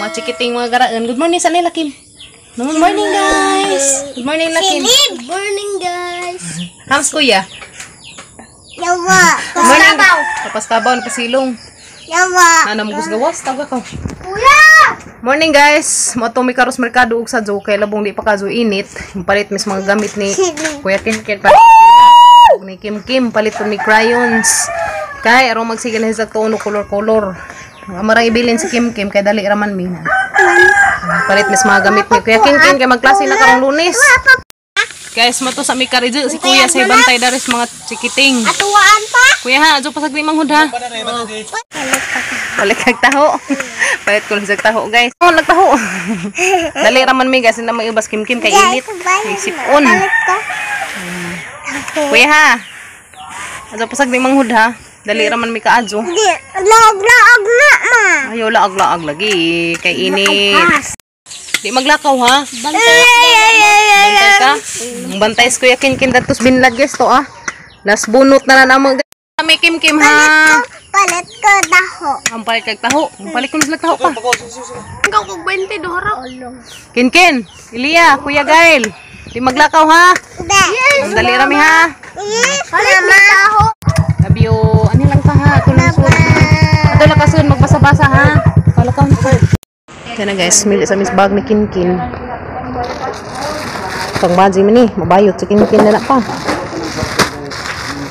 Mga chikiting mga garaan. Good morning sa nila, Kim. Good morning, guys. Good morning, Kim. Good morning, guys. Hams, kuya. Yawa. Good morning. Tapos kabaw, napasilong. Yawa. Nanam gawas, taga ko. Kuya! Morning, guys. Moto mi karos merkado ug sa jo kay labong di pa kajo init. Yung palit mis mga gamit ni Kuya Ken palit ni Kim palit ni crayons. Kay aron magsigil na sa tono color. Marang ibilin si Kim kay dali raman mi. Palit mis mga gamit ni Kuya Ken kay magklase na karong Lunes. Guys, mato sa mi karidyo si Kuya say bantay daris mga chikiting. Atuwaan pa? Kuya ha, ajo pasagdi manghud ha. Balik kag taho. Palit ko lang sa taho, guys. Oh, nagtaho. Dali raman mi guys na may ubas Kim kay init. Isipon. Kuya ha. Ajo pasagdi manghud ha. Dali raman mi kaadyo. Laag na, ma. Ayo laag lagi kay init. Di maglakaw ha. Bantay ka. Ang bantay ko yakin datos binlag guys to ah. Nas bunot na namo. May Kim ha. Palit ko taho. Ang palit kag taho. Ang palit ko nagtaho pa. Ikaw kog 20 dohara. Kin, Ilia, Kuya Gail. Di maglakaw ha. Ang dali rami ha. Palit ko taho. Abyo, ano lang ka ha. Kulusod. Ato lang kasun magbasa-basa ha. Kalakaw na ka. Kaya na guys, mili sa miss bag ni Kin. Pang baji mo ni, mabayot si Kin na pa.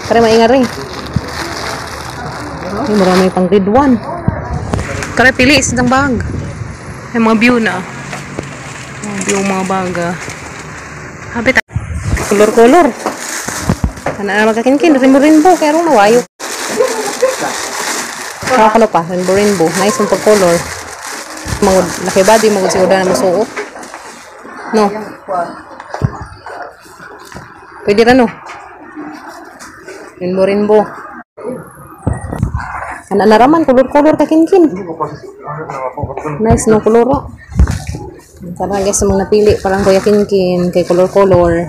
Kaya maingat rin. Ay, marami pang grade 1. Kaya pili isang bag. Ay, mga view na. Mga view, mga bag. Habit. Color. Ano na magkakinkin? Rainbow. Kaya rin nawayo. Ano pa? Rainbow. Nice yung pag-color. Laki body, magod na masuot. No? Pwede rin no? Rainbow. Ano naraman, color kakinkin. Nice no, color. Karena guys, mga napili parang Kuya Kinkin kay color.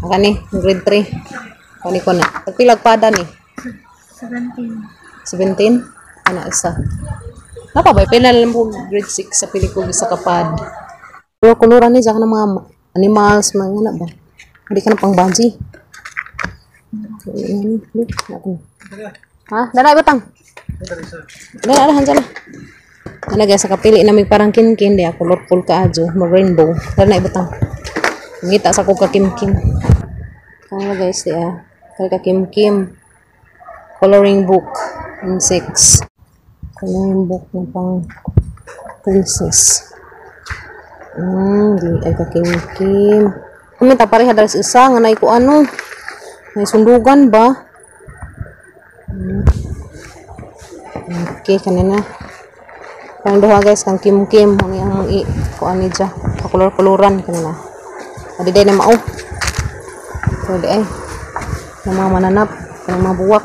Aka ni, grade 3. Kani ko na. Tagpilag pada ni? 17? Ano isa? Napa ba? Pila lang po grade 6 sa pili ko sa kapad. Color ni, saka ng mga animals, mga nga ba? Hindi ka na pang baji. Ha? Dala batang. Dala hanjala. Ana guys, kapili na may parang Kinkin dia colorful ka ajo, mag rainbow. Dala batang. Ngita sa ko ka Kim. Kaya guys dia, kay ka Kim. Coloring book in 6. Coloring book ng pang princess. Di ay ka Kim. Kami ta pareha dalas isa nga nay ko ano. May sundugan ba? Okay, kanina. Kang duha guys, kang Kim. Ang kuan ni dya. Pakulor-kuluran kanina. Adi day na mao. Pwede ay. Ng mga mananap. Ng mga buwak.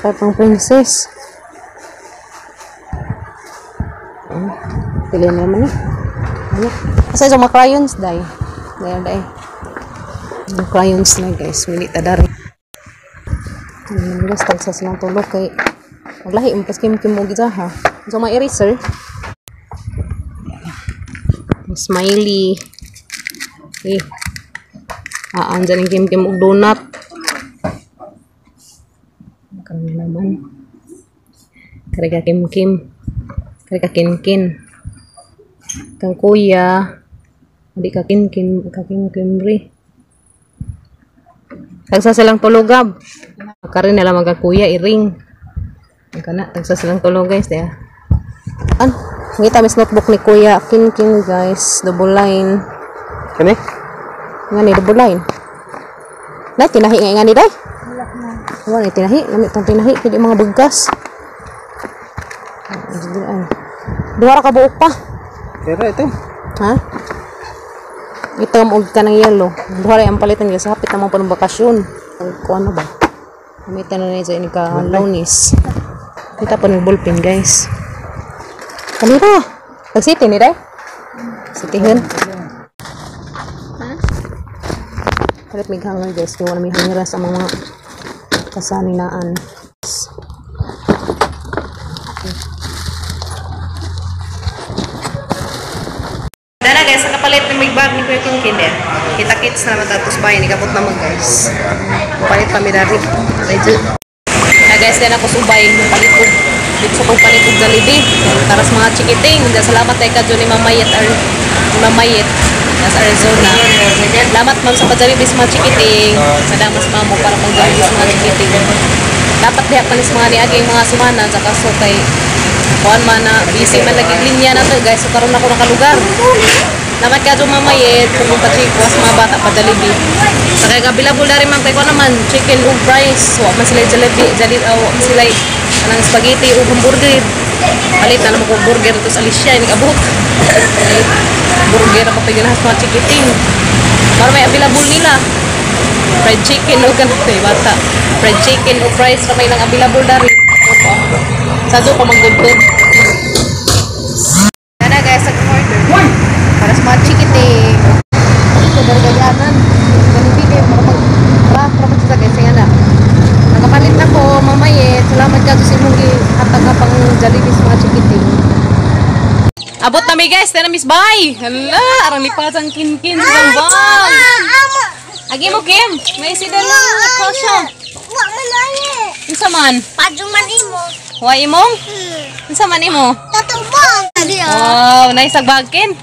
Kaya pang princess. Pili na naman eh. Kasi sa mga crayons day. Day. Mga crayons na guys. Minita dari. Guys, tagsas lang tulog kay maglahi mo pas Kim mo gid ha. So may eraser. Smiley. Andyan yung Kim og donut. Kan naman. Kare ka Kim. Kare ka Kinkin. Kang Kuya. Hindi ka Kinkin ri. Tagsa silang tulogab. Karin nila magkakuya iring. Kana tagsa silang tulog guys dia. Ngita mis notebook ni Kuya Kinkin guys, double line. Kani? Ngani double line. Na tinahi nga ni day. Wala na tinahi, gamit tang tinahi kidi mga bugas. Duha ra ka buok pa. Kaya ito. Ha? Ito ang og kanang yellow. Duha ra ang palitan guys, hapit na mo pa ng bakasyon. Ko ano ba? Gamitan na niya ini ka Lunes. Kita pa ng ballpen guys. Kanira. Pag-city ni day. Sitihin. Palit may hanger guys. Kaya wala may hanger sa mga kasaninaan. bag ni Kuya Kinkin eh. Kita-kits na matatos bayan. Ikabot naman guys. Palit kami dari. Na guys, din ako subay. Palit ko. Dito sa palit ko Jollibee. Taras mga chikiting. Salamat tayo ka dyan ni Mamayet. Nasa Arizona. Salamat ma'am sa Jollibee sa mga chikiting. Sadamas mamo para pang Jollibee sa mga chikiting. Dapat diha pa sa mga niaging mga sumana. Sa kaso kay kuan man na busy man lagi linya na to guys. So karon ako nakalugar. Namat ka dyan Mamayet. Pumunta chikwas mga bata pa Jollibee. Sa kaya available na rin ma'am kay ko naman chicken o fries. So man sila Jollibee. Man sila anang spaghetti o hamburger. Palit na naman ko burger ito sa Alicia. Hindi abot. Burger ako pag ginahas mga chikiting. Para may available nila. Fried chicken o ganito bata. Fried chicken o fries na may lang available na rin. Sa doon ko mag-good. Yan na guys, nag-order. Para sa mga chikiting. Ito dargayanan. Ganiti kayo para mag-rap sa guys. Yan na. Nakapalit na ko, Mamayet. Salamat ka sa imong hatag pang Jollibee sa mga chikiting. Abot na mi guys, tayo na Miss Bay. Hala, arang lipat ang Kinkin sa bang. Agi mo Kim, may sida lang ako siya. Wa man ay. Unsa man? Pajuman imo. Wa imong? Unsa man imo? Tatubang. Wow, nice ang bagkin.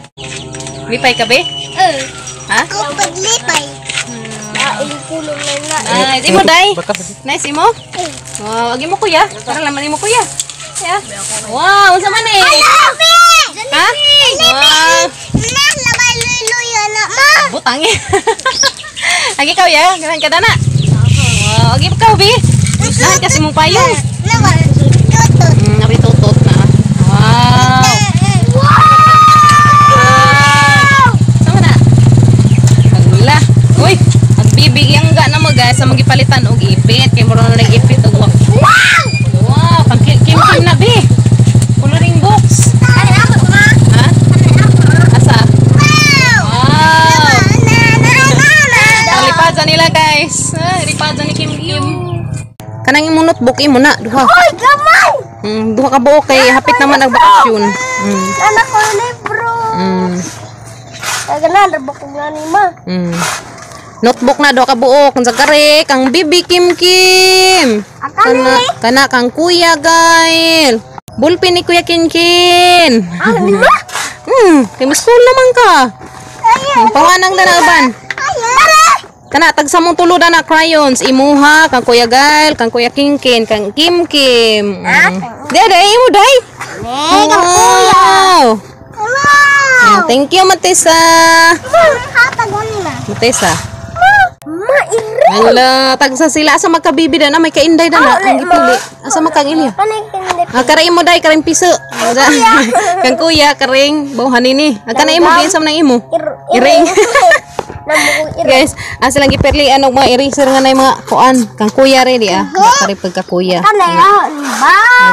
Lipay ka be? Ha? Ko paglipay. Ilipulong na na. Nice, imo day? Nice imo? Wow, agi mo kuya. Para laman imo kuya. Yeah. Wow, unsa man eh? Ha? Wow. Na labay luyo na ma. Butang eh. Agi kau ya, ganang kada na. Wow, agi kau bi. Nahan kasi mong payong. Lawa. Tutot. Abi tutot na. Wow. Wow. Sama na. Agla. Uy, agbibigyan nga na mo guys sa magipalitan og ipit. Kay moro na nag-ipit og wow. Wow, pang kim na bi. Coloring books. Ha? Asa? Wow. Lipadan nila guys. Lipadan ni Kim Kim. Kanang imong notebook imo na duha. Oy, gamay. Duha ka buok kay hapit naman ang bakasyon. Anak ko libro. Kagana ra ko ngani ma. Notebook na duha ka buok sa kare kang Bibi Kim Kim. Kana kang Kuya Gail. Bulpin ni Kuya Kinkin. Kay school naman ka. Pawanang danaban. Kana tag sa mong tuludan na crayons imuha kang Kuya Gail, kang Kuya Kinkin, kang Kim Kim. Dede imo day. Wow. Thank you Matesa. Matesa. Hala, tag sa sila asa magkabibi na may kainday na ang gipili. Asa makang ilya? Karing mo day karing piso. Kang Kuya karing bawhan ini. Kana imo ginsam nang imo. Iring. Guys, asa lang giperli ano mga eraser nga nay mga kuan kang Kuya ready kari pagka Kuya.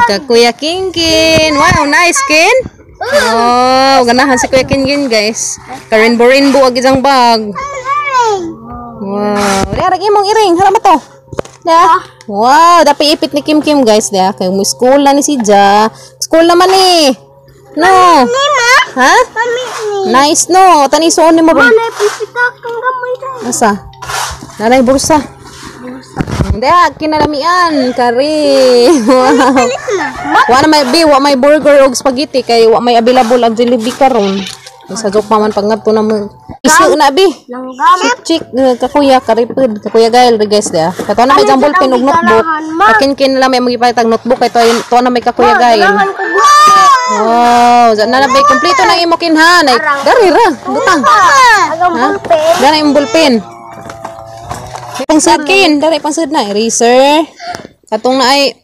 Kang Kuya Kinkin. Wow, nice kin. Oh, ganahan si Kuya Kinkin guys. Karin rainbow ag isang bag. Wow, diarag imong iring. Hala mo to. Da. Wow, dapat ipit ni Kim Kim guys da. Kay mo school na ni si Ja. School naman ni. No. Ha? Nice no. Tani suon ni mo ba? Asa? Nanay bursa. Dia kinalamian kari. Wow. Wa na may burger og spaghetti kay wa may available ang Jollibee karon. Sa joke pa man pangadto na mo. Isu na bi. Chik ka Kuya karipid, ka Kuya Gail guys dia. Kato na may jambol pen og notebook. Akin la may magipalitag notebook kay to na may ka Kuya Gail. Wow, na na bay kompleto nang imo kinha. Dari ra, butang. Dari imong bulpen. Pangsud kin, dari pangsud na eraser. Katong na ay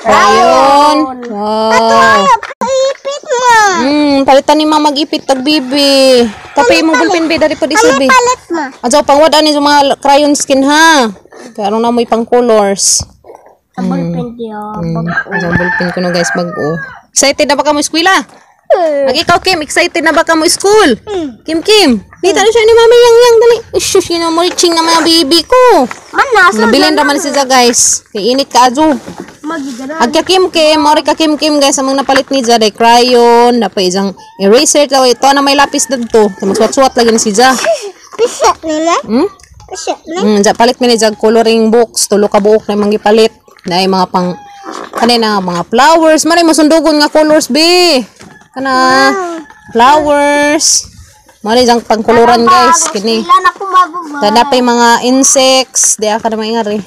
crayon. Wow. Palitan ni mama mag-ipit tag bibi. Tapi mo bulpin be dari pa di sabi. Palit ma. Ajaw pangwad ani sa mga crayon skin ha. Karon na mo pang colors. Bulpin dia. Ajaw bulpin ko no guys bag-o. Excited na ba ka mo eskwela? Ikaw Kim, excited na ba ka mo school? Kim Kim, dito na siya ni Mami Yang dali. Shush, yun ang muriching na mga bibi ko. Mana Nabilin naman siya guys. Kay init ka ajo. Magigana. Agka kim-kim, ori ka kim-kim guys, amang napalit ni Jade crayon, napay isang eraser daw ito na may lapis dito. Magsuwat-suwat lagi ni si Ja. Pisa nila. Pisa na. Ja palit mi ni Jag coloring books, tulo ka buok na mangi palit. Na mga pang kanina mga flowers, mari masundugon nga colors be. Kana flowers. Mari jang pangkoloran guys kini. Ilan ako mababa. Napay mga insects, di ka na maingari.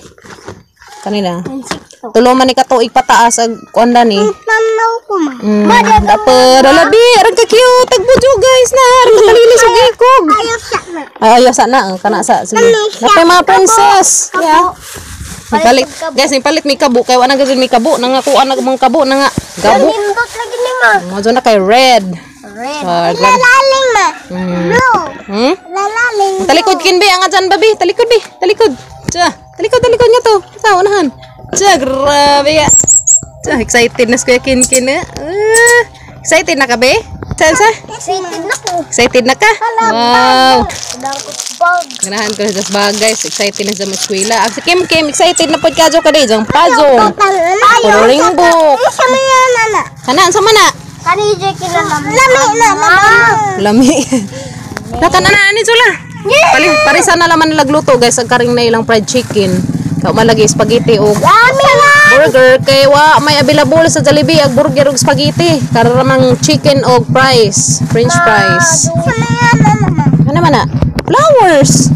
Kanina. Tulo man ni katuig pataas ag kuanda ni. Tanaw ko ma. Dapat labi, arang ka cute, tagbujo guys na, arang kalilis og ikog. Ayaw siya na. Ay ayo sana kana sa sige. Napay mga princess. Yeah. Palit. Guys, ni palit mi kabo kay wala gagawin mi kabo nangakuan na mong kabo na nga. Gabo. Nindot lagi ni ma. Mo na kay red. Red. Red. Lalaling ma. Blue. Lalaling. Talikod kin be ang dyan babi, talikod be, talikod. Tiya, talikod nga to. Sa unahan. Tiya, grabe ya. Tiya, excited na kuya kin na. Excited na ka be? Sa? Excited na ko. Excited na ka? Wow. Dang ko bag. Ganahan ko sa bag guys, excited na sa eskwela. Ang si Kim Kim, excited na pod kadyo ka di, jang pazong. Coloring book. Sa maya nana. Kana sa mana? Kani je kinalami. Lami na. Lami. Nakana na ani sula. Parisan na laman nilagluto guys, ang karing na ilang fried chicken. Kao malagi spaghetti o Lami na. burger kay wa may available sa Jollibee ag burger ug spaghetti. Karamang chicken og fries, french fries. Sa maya nana. Ano man na? Flowers.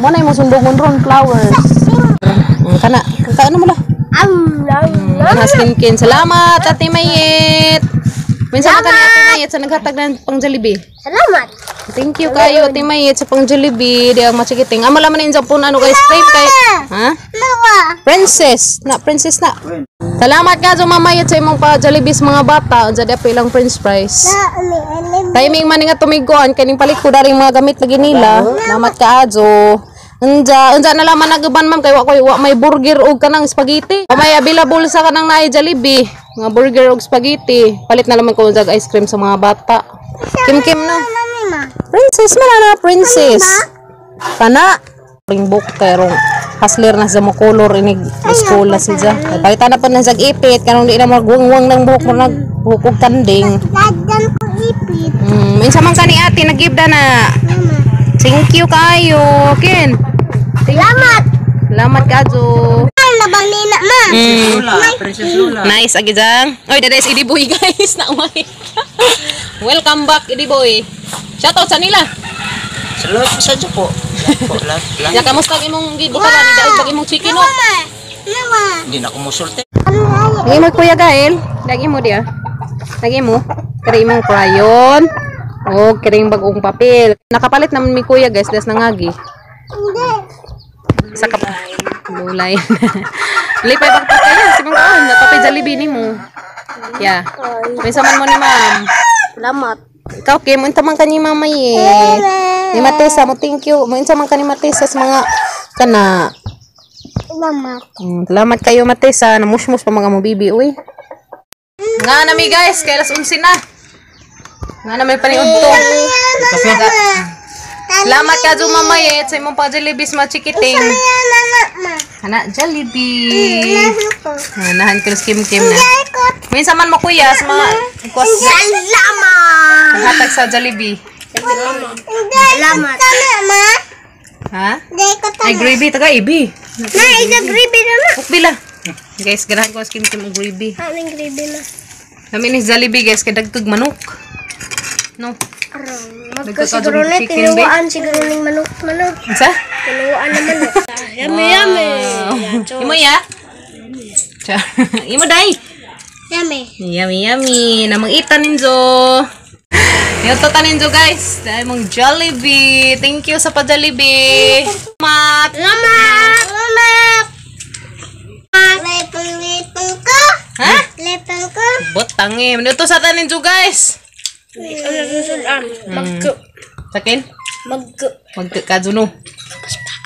Mo na mo sundugon ron flowers. Kana ano mo la? Haskin salamat Ate Mayet. Minsan ka ni Ate Mayet sa naghatag ng pang Jollibee. Salamat. Thank you kayo Ate Mayet sa pang Jollibee. Di ang machikiting. Amo laman in Japon ano guys frame kay. Ha? Lawa. Princess na. Salamat ka sa Mamayet sa imong pa Jollibee sa mga bata. Unsa di pa ilang french fries. Timing man nga tumiguan kaning palit ko daring mga gamit lagi nila. Salamat ka Ajo. Unja na laman nagaban ma'am kay wa may burger og kanang spaghetti. May available sa kanang naay Jollibee, nga burger og spaghetti. Palit na laman ko og ice cream sa mga bata. Kim na. Princess man na princess. Kana ring book kay rong hustler na sa mo color inig school na siya. Palitan na pa na sa ipit kanang di na magwangwang ng buhok mo nagbuhok og tanding. Lagyan ko ipit. Minsan man kani ate nagibda na. Thank you kayo, Ken. Salamat. Salamat ka, Jo. Labang nina, ma. Princess Lola. Nice, agizang. Oy, dada is Idiboy, guys. Naumay. Welcome back, Idiboy. Shoutout sa nila. Salamat sa dyan po. Ya, kamusta imong gibuka ni daog pag imong chicken, no? Lawa. Hindi na kumusulte. Lagi mo, Kuya Gael. Lagi mo dia. Lagi mo. Kari imong crayon. O, kiring bagong papel. Nakapalit naman mi Kuya, guys. Das nangagi. Hindi. Sa bulay. Lipay pagpapay yan. Simang kaon. Napapay Jollibee ni mo. Yeah. May saman mo ni ma'am. Salamat. Ikaw, Kim, unta man ka ni Mama ye. Ni Matesa mo, thank you. Mo unta man ka ni Matesa sa mga kana. Salamat. Salamat kayo, Matesa. Namusmus pa mga mo bibi, uy. Nga nami guys, kay alas 11 na. Nga na may paniod to. Salamat ka jo Mama ye sa imong pa Jollibee sa chikiting. Ana Jollibee. Nahan ko Kim na. Minsan man mo kuya sa mga kwas. Salamat. Hatag sa Jollibee. Salamat. Ma. Ha? Deko ta. Ay gravy taga ibi. Na, isa gravy na na. Bukbila. Guys, ganahan ko Kim og gravy. Aming gravy na. Kami ni Jollibee guys kay dagtog manok. No. Magkasiguro na, tinuwaan siguro ng manok. Sa? Tinuwaan na manok. Yummy, yummy. Imo ya? Cha. Imo dai. Yummy. Yummy. Namang ita ninjo. Ito taninjo guys. Dahil mong Jollibee. Thank you sa pa-Jollibee. Salamat. Salamat. Lepang ko. Ha? Lepang ko. Botangin. Ito sa taninjo guys. Ano susulan? Magko. Sakin? Magko. Magkakajuno.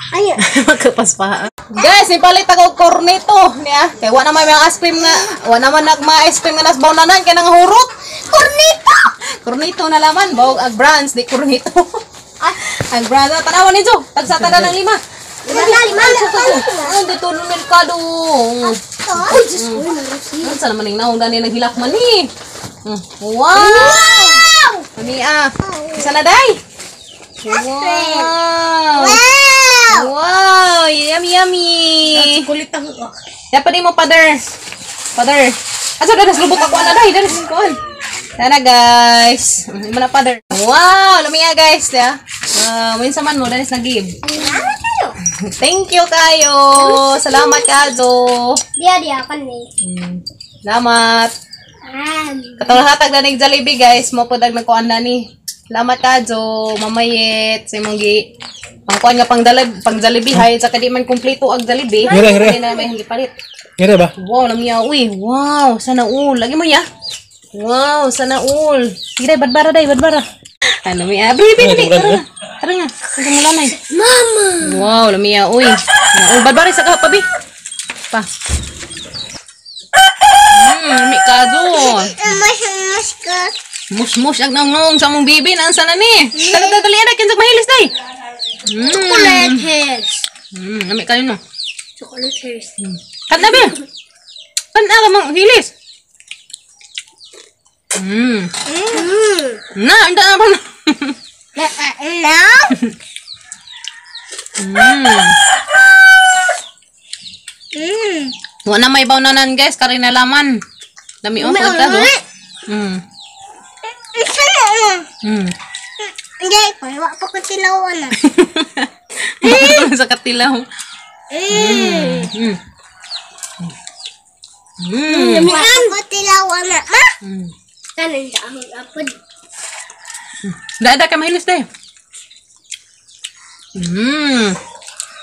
Ayan. Magkapaspahan. Guys, ipalit ako cornito niya. Kaya wala naman yung ice cream nga. Wala naman nagma-ice cream nga nasbaw nanan. Kaya nang hurot. Cornito! Cornito na laman. Bawag ag brands. Di cornito. Ag brands. Tanawan ninyo. Tagsata na ng 5. Dali, Dito ng merkado. Saan naman yung naong dani naghilak man eh. Wow! Kami isa na day. Wow! Wow! Yummy, yummy! Kulit ang... Dapat di mo, father. Father. Asa, danas lubot ako na day. Danas kuhan. Sana guys. Hindi mo na, father. Wow! Lumiya guys. Minsan man mo, danas nag-give. Thank you kayo. Salamat kayo. Dia kan nih. Salamat. Katong hatag na ng Jollibee guys, mo po dag nagkuan na ni. Salamat kayo, mamayet sa imong gi. Pangkuan nga pang Jollibee hay sa kadi man kumpleto ang Jollibee. Hindi na may palit. Ngere ba? Wow, lamiya uy. Wow, sana all. Lagi mo ya. Wow, sana all. Sige, badbara day, badbara. Ano mi? Bili. Tara nga. Sige mo lanay. Mama. Wow, lamiya uy. Badbara sa ka pa bi. Pa. Mi kazo. Mas ka. Mus ang nangong sa mong bibi naan sana ni. Dali ada kinsa mahilis day. Chocolate hairs. Ami kayo no. Chocolate hairs. Kan na bi. Kan na mong hilis. Na, anda apa na. Wala na may bawnanan guys, kari na laman. Dami o ka do. Hindi, wala pa ko tilawan na. Sa katilaw. Wala pa ko tilawan na. Ma? Kanan sa akong apod. Dada ka mahilis day.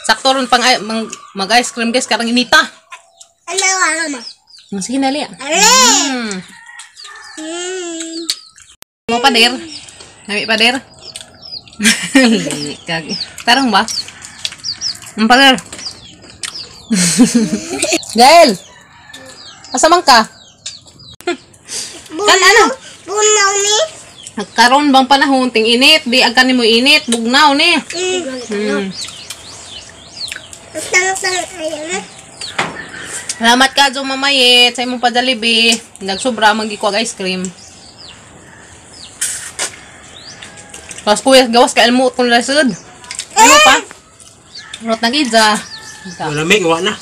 Sakto ron pang mag-ice cream guys, karang inita. Ano nga ma? Sige na liya. Ale! Mau pader? Nami pader? Tarong ba? Ang pader. Gael! Asa man ka? Kan ano? Bunaw ni? Karon bang panahon ting init, di agkan mo init, bugnaw ni. Ayan na. Salamat ka jo mamayet sa imong pa-Jollibee. Nagsobra man gi ko ice cream. Pas kuya gawas ka elmo kun lasud. Ano pa? Rot na gidza. Malamig, wala na.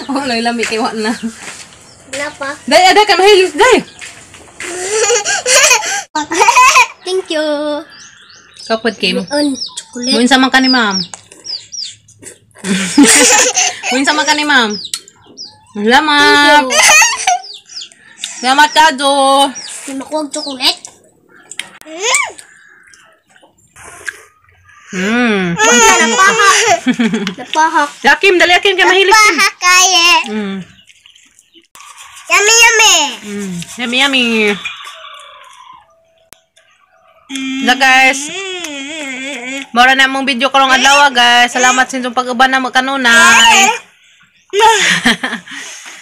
Wala lami kay wa na. Wala pa. Day ada ka mahilig day. Thank you. Kapod Kim. Chocolate. Muin sa man ka ni ma'am. Muin sa man ka ni ma'am. Salamat. Salamat ka jo. May makuwag chocolate. Napahak. Yakim, dali Yakim ka mahilig. Napahak kaya. Yummy, yummy. Yummy, yummy. Guys. Mora na mong video karong adlaw guys. Salamat sa inyong pag-uban na mo kanunay.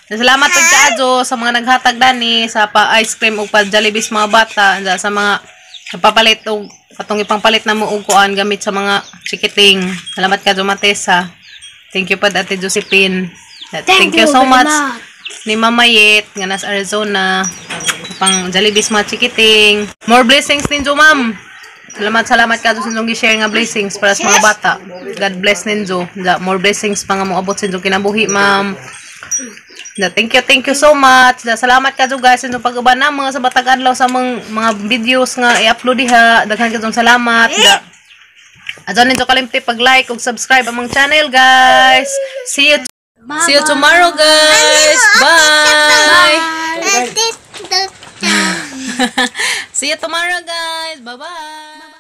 Salamat pud kaadto sa mga naghatag dani sa pa-ice cream ug pa-Jollibee sa mga bata, sa mga papalit og katong ipangpalit na mo og kuan gamit sa mga chikiting. Salamat kaadto Matesa. Thank you pud Ate Josephine. Thank you so much ni Mama Yet nga nasa Arizona pang Jollibee sa mga chikiting. More blessings ninyo ma'am. Salamat kaadto sa inyong gi-share nga blessings para sa mga bata. God bless ninyo. More blessings pa nga mo abot sa inyong kinabuhi ma'am. Thank you so much. Salamat kayo guys sa inyong pag-uban na mga sa batag adlaw sa mga videos nga i-upload diha. Daghan kayo salamat. Adto ninyo kalimti pag-like ug subscribe among channel guys. See you tomorrow guys. Bye. See you tomorrow guys. Bye-bye.